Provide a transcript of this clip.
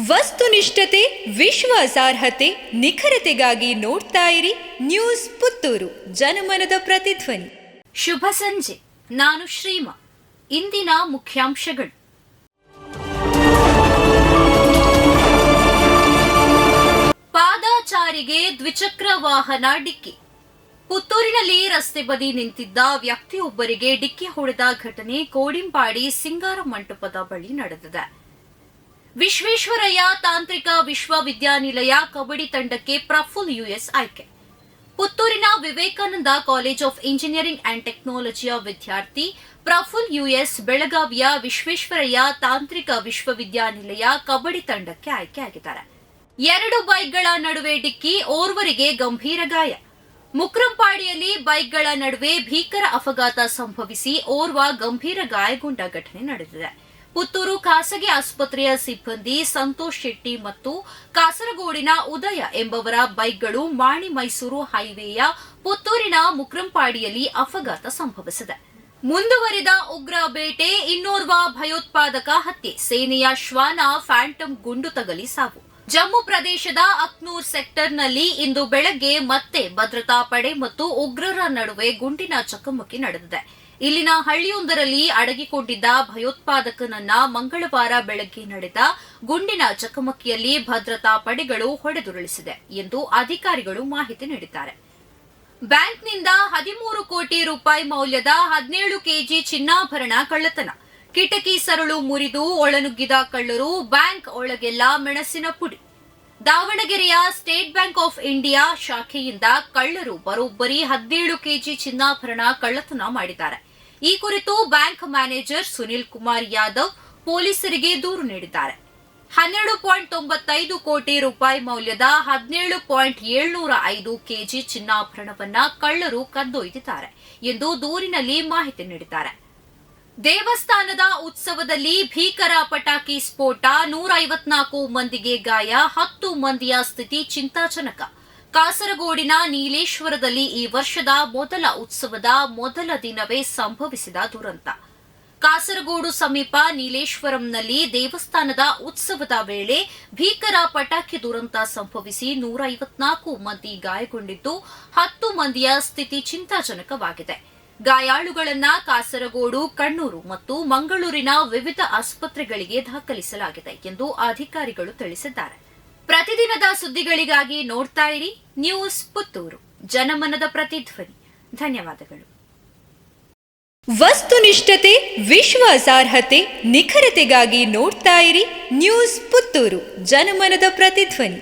ವಸ್ತುನಿಷ್ಠತೆ, ವಿಶ್ವಾಸಾರ್ಹತೆ, ನಿಖರತೆಗಾಗಿ ನೋಡ್ತಾ ಇರಿ ನ್ಯೂಸ್ ಪುತ್ತೂರು, ಜನಮನದ ಪ್ರತಿಧ್ವನಿ. ಶುಭ ಸಂಜೆ. ನಾನು ಶ್ರೀಮಾ. ಇಂದಿನ ಮುಖ್ಯಾಂಶಗಳು: ಪಾದಾಚಾರಿಗೆ ದ್ವಿಚಕ್ರ ವಾಹನ ಡಿಕ್ಕಿ. ಪುತ್ತೂರಿನಲ್ಲಿ ರಸ್ತೆ ಬದಿ ನಿಂತಿದ್ದ ವ್ಯಕ್ತಿಯೊಬ್ಬರಿಗೆ ಡಿಕ್ಕಿ ಹೊಡೆದ ಘಟನೆ ಕೋಡಿಂಪಾಡಿ ಸಿಂಗಾರ ಮಂಟಪದ ಬಳಿ ನಡೆದಿದೆ. ವಿಶ್ವೇಶ್ವರಯ್ಯ ತಾಂತ್ರಿಕ ವಿಶ್ವವಿದ್ಯಾನಿಲಯ ಕಬಡ್ಡಿ ತಂಡಕ್ಕೆ ಪ್ರಫುಲ್ ಯುಎಸ್ ಆಯ್ಕೆ. ಪುತ್ತೂರಿನ Vivekananda college of engineering and ಟೆಕ್ನಾಲಜಿಯ ವಿದ್ಯಾರ್ಥಿ ಪ್ರಫುಲ್ ಯುಎಸ್ ಬೆಳಗಾವಿಯ ವಿಶ್ವೇಶ್ವರಯ್ಯ ತಾಂತ್ರಿಕ ವಿಶ್ವವಿದ್ಯಾನಿಲಯ ಕಬಡ್ಡಿ ತಂಡಕ್ಕೆ ಆಯ್ಕೆಯಾಗಿದ್ದಾರೆ. 2 ಬೈಕ್ಗಳ ನಡುವೆ ಡಿಕ್ಕಿ, ಓರ್ವರಿಗೆ ಗಂಭೀರ ಗಾಯ. ಮುಕ್ರಂಪಾಡಿಯಲ್ಲಿ ಬೈಕ್ಗಳ ನಡುವೆ ಭೀಕರ ಅಪಘಾತ ಸಂಭವಿಸಿ ಓರ್ವ ಗಂಭೀರ ಗಾಯಗೊಂಡ ಘಟನೆ ನಡೆದಿದೆ. ಪುತ್ತೂರು ಖಾಸಗಿ ಆಸ್ಪತ್ರೆಯ ಸಿಬ್ಬಂದಿ ಸಂತೋಷ್ ಶೆಟ್ಟಿ ಮತ್ತು ಕಾಸರಗೋಡಿನ ಉದಯ ಎಂಬವರ ಬೈಕ್ಗಳು ಮಾಣಿ ಮೈಸೂರು ಹೈವೇಯ ಪುತ್ತೂರಿನ ಮುಕ್ರಂಪಾಡಿಯಲ್ಲಿ ಅಪಘಾತ ಸಂಭವಿಸಿದೆ. ಮುಂದುವರಿದ ಉಗ್ರ ಬೇಟೆ, ಇನ್ನೋರ್ವ ಭಯೋತ್ಪಾದಕ ಹತ್ಯೆ, ಸೇನೆಯ ಶ್ವಾನ ಫ್ಯಾಂಟಮ್ ಗುಂಡು ತಗಲಿ ಸಾವು. ಜಮ್ಮು ಪ್ರದೇಶದ ಅಕ್ನೂರ್ ಸೆಕ್ಟರ್ನಲ್ಲಿ ಇಂದು ಬೆಳಗ್ಗೆ ಮತ್ತೆ ಭದ್ರತಾ ಪಡೆ ಮತ್ತು ಉಗ್ರರ ನಡುವೆ ಗುಂಡಿನ ಚಕಮಕಿ ನಡೆದಿದೆ. ಇಲ್ಲಿನ ಹಳ್ಳಿಯೊಂದರಲ್ಲಿ ಅಡಗಿಕೊಂಡಿದ್ದ ಭಯೋತ್ಪಾದಕನನ್ನ ಮಂಗಳವಾರ ಬೆಳಗ್ಗೆ ನಡೆದ ಗುಂಡಿನ ಚಕಮಕಿಯಲ್ಲಿ ಭದ್ರತಾ ಪಡೆಗಳು ಹೊಡೆದುರುಳಿಸಿದೆ ಎಂದು ಅಧಿಕಾರಿಗಳು ಮಾಹಿತಿ ನೀಡಿದ್ದಾರೆ. ಬ್ಯಾಂಕ್ನಿಂದ 13 ಕೋಟಿ ರೂಪಾಯಿ ಮೌಲ್ಯದ 17 ಕೆಜಿ ಚಿನ್ನಾಭರಣ ಕಳ್ಳತನ. ಕಿಟಕಿ ಸರಳು ಮುರಿದು ಒಳನುಗ್ಗಿದ ಕಳ್ಳರು, ಬ್ಯಾಂಕ್ ಒಳಗೆಲ್ಲ ಮೆಣಸಿನ ಪುಡಿ. ದಾವಣಗೆರೆಯ ಸ್ಟೇಟ್ ಬ್ಯಾಂಕ್ ಆಫ್ ಇಂಡಿಯಾ ಶಾಖೆಯಿಂದ ಕಳ್ಳರು ಬರೋಬ್ಬರಿ 17 ಕೆಜಿ ಚಿನ್ನಾಭರಣ ಕಳ್ಳತನ ಮಾಡಿದ್ದಾರೆ. ಈ ಕುರಿತು ಬ್ಯಾಂಕ್ ಮ್ಯಾನೇಜರ್ ಸುನಿಲ್ ಕುಮಾರ್ ಯಾದವ್ ಪೊಲೀಸರಿಗೆ ದೂರು ನೀಡಿದ್ದಾರೆ. 12.95 ಕೋಟಿ ರೂಪಾಯಿ ಮೌಲ್ಯದ 17.705 ಕೆಜಿ ಚಿನ್ನಾಭರಣವನ್ನ ಕಳ್ಳರು ಕದ್ದೊಯ್ದಿದ್ದಾರೆ ಎಂದು ದೂರಿನಲ್ಲಿ ಮಾಹಿತಿ ನೀಡಿದ್ದಾರೆ. ದೇವಸ್ಥಾನದ ಉತ್ಸವದಲ್ಲಿ ಭೀಕರ ಪಟಾಕಿ ಸ್ಫೋಟ, 154 ಮಂದಿಗೆ ಗಾಯ, 10 ಮಂದಿಯ ಸ್ಥಿತಿ ಚಿಂತಾಜನಕ. ಕಾಸರಗೋಡಿನ ನೀಲೇಶ್ವರದಲ್ಲಿ ಈ ವರ್ಷದ ಮೊದಲ ಉತ್ಸವದ ಮೊದಲ ದಿನವೇ ಸಂಭವಿಸಿದ ದುರಂತ. ಕಾಸರಗೋಡು ಸಮೀಪ ನೀಲೇಶ್ವರಂನಲ್ಲಿ ದೇವಸ್ಥಾನದ ಉತ್ಸವದ ವೇಳೆ ಭೀಕರ ಪಟಾಕಿ ದುರಂತ ಸಂಭವಿಸಿ 154 ಮಂದಿ ಗಾಯಗೊಂಡಿದ್ದು, 10 ಮಂದಿಯ ಸ್ಥಿತಿ ಚಿಂತಾಜನಕವಾಗಿದೆ. ಗಾಯಾಳುಗಳನ್ನ ಕಾಸರಗೋಡು, ಕಣ್ಣೂರು ಮತ್ತು ಮಂಗಳೂರಿನ ವಿವಿಧ ಆಸ್ಪತ್ರೆಗಳಿಗೆ ದಾಖಲಿಸಲಾಗಿದೆ ಎಂದು ಅಧಿಕಾರಿಗಳು ತಿಳಿಸಿದ್ದಾರೆ. ಪ್ರತಿದಿನದ ಸುದ್ದಿಗಳಿಗಾಗಿ ನೋಡ್ತಾ ಇರಿ ನ್ಯೂಸ್ ಪುತ್ತೂರು, ಜನಮನದ ಪ್ರತಿಧ್ವನಿ. ಧನ್ಯವಾದಗಳು. ವಸ್ತುನಿಷ್ಠತೆ, ವಿಶ್ವಾಸಾರ್ಹತೆ, ನಿಖರತೆಗಾಗಿ ನೋಡ್ತಾ ಇರಿ ನ್ಯೂಸ್ ಪುತ್ತೂರು, ಜನಮನದ ಪ್ರತಿಧ್ವನಿ.